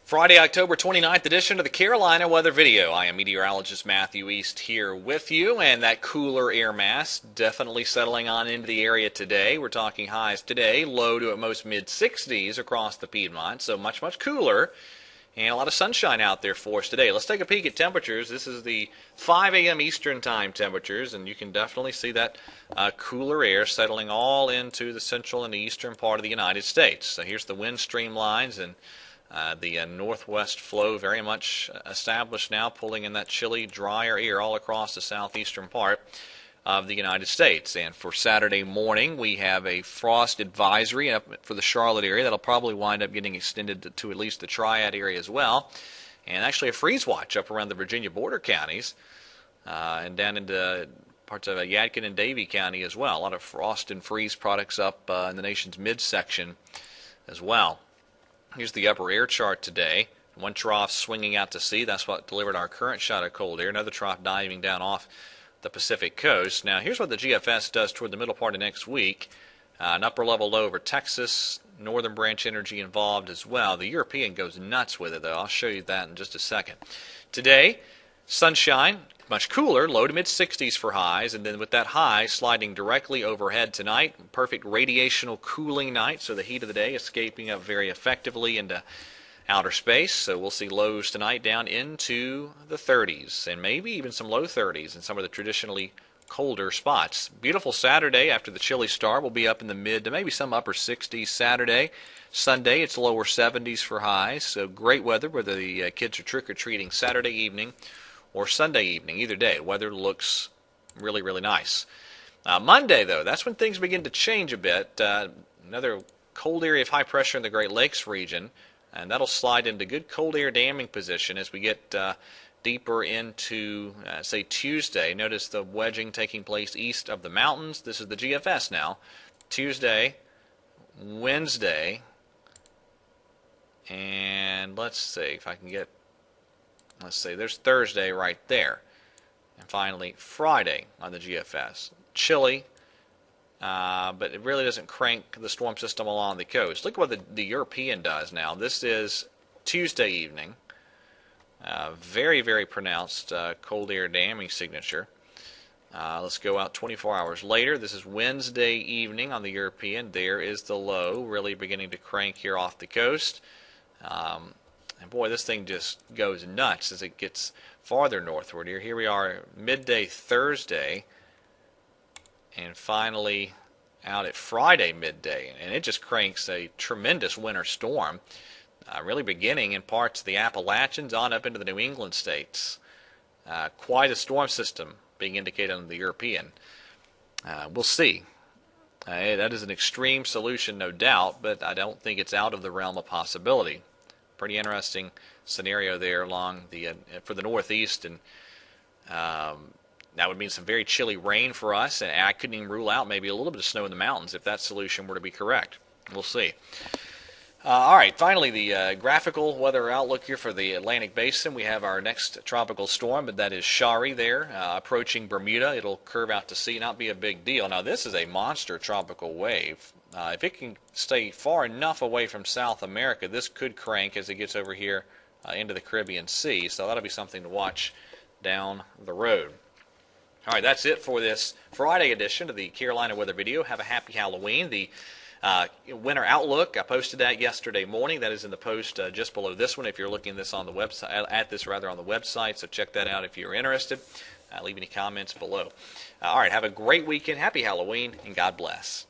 Friday, October 29th edition of the Carolina Weather Video. I am meteorologist Matthew East here with you, and that cooler air mass definitely settling on into the area today. We're talking highs today, low to at most mid-60s across the Piedmont, so much cooler, and a lot of sunshine out there for us today. Let's take a peek at temperatures. This is the 5 a.m. Eastern Time temperatures, and you can definitely see that cooler air settling all into the central and the eastern part of the United States. So here's the wind stream lines, and the northwest flow very much established now, pulling in that chilly, drier air all across the southeastern part of the United States. And for Saturday morning, we have a frost advisory up for the Charlotte area. That'll probably wind up getting extended to at least the Triad area as well. And actually a freeze watch up around the Virginia border counties and down into parts of Yadkin and Davie County as well. A lot of frost and freeze products up in the nation's midsection as well. Here's the upper air chart today. One trough swinging out to sea. That's what delivered our current shot of cold air. Another trough diving down off the Pacific coast. Now, here's what the GFS does toward the middle part of next week. An upper level low over Texas. Northern branch energy involved as well. The European goes nuts with it, though. I'll show you that in just a second. Today, sunshine. Much cooler, low to mid-60s for highs, and then with that high sliding directly overhead tonight, perfect radiational cooling night, so the heat of the day escaping up very effectively into outer space. So we'll see lows tonight down into the 30s, and maybe even some low 30s in some of the traditionally colder spots. Beautiful Saturday after the chilly start. We'll be up in the mid to maybe some upper 60s Saturday. Sunday, it's lower 70s for highs, so great weather whether the kids are trick-or-treating Saturday evening or Sunday evening, either day. Weather looks really nice. Monday, though, that's when things begin to change a bit. Another cold area of high pressure in the Great Lakes region, and that'll slide into good cold air damming position as we get deeper into, say, Tuesday. Notice the wedging taking place east of the mountains. This is the GFS now. Tuesday, Wednesday, and let's see if I can get... Let's see, there's Thursday right there. And finally, Friday on the GFS. Chilly, but it really doesn't crank the storm system along the coast. Look at what the European does now. This is Tuesday evening. Very pronounced cold air damming signature. Let's go out 24 hours later. This is Wednesday evening on the European. There is the low, really beginning to crank here off the coast. And boy, this thing just goes nuts as it gets farther northward here. Here we are midday Thursday, and finally out at Friday midday. And it just cranks a tremendous winter storm, really beginning in parts of the Appalachians on up into the New England states. Quite a storm system being indicated on the European. We'll see. That is an extreme solution, no doubt, but I don't think it's out of the realm of possibility. Pretty interesting scenario there along the for the northeast, and that would mean some very chilly rain for us, and I couldn't even rule out maybe a little bit of snow in the mountains if that solution were to be correct. We'll see. All right, finally the graphical weather outlook here for the Atlantic Basin. We have our next tropical storm, but that is Shari there, approaching Bermuda. It'll curve out to sea, not be a big deal. Now this is a monster tropical wave. If it can stay far enough away from South America, this could crank as it gets over here into the Caribbean Sea. So that'll be something to watch down the road. All right, that's it for this Friday edition of the Carolina Weather Video. Have a happy Halloween. The winter outlook, I posted that yesterday morning. That is in the post just below this one. If you're looking at this on the website, on the website, so check that out if you're interested. Leave any comments below. All right, have a great weekend. Happy Halloween, and God bless.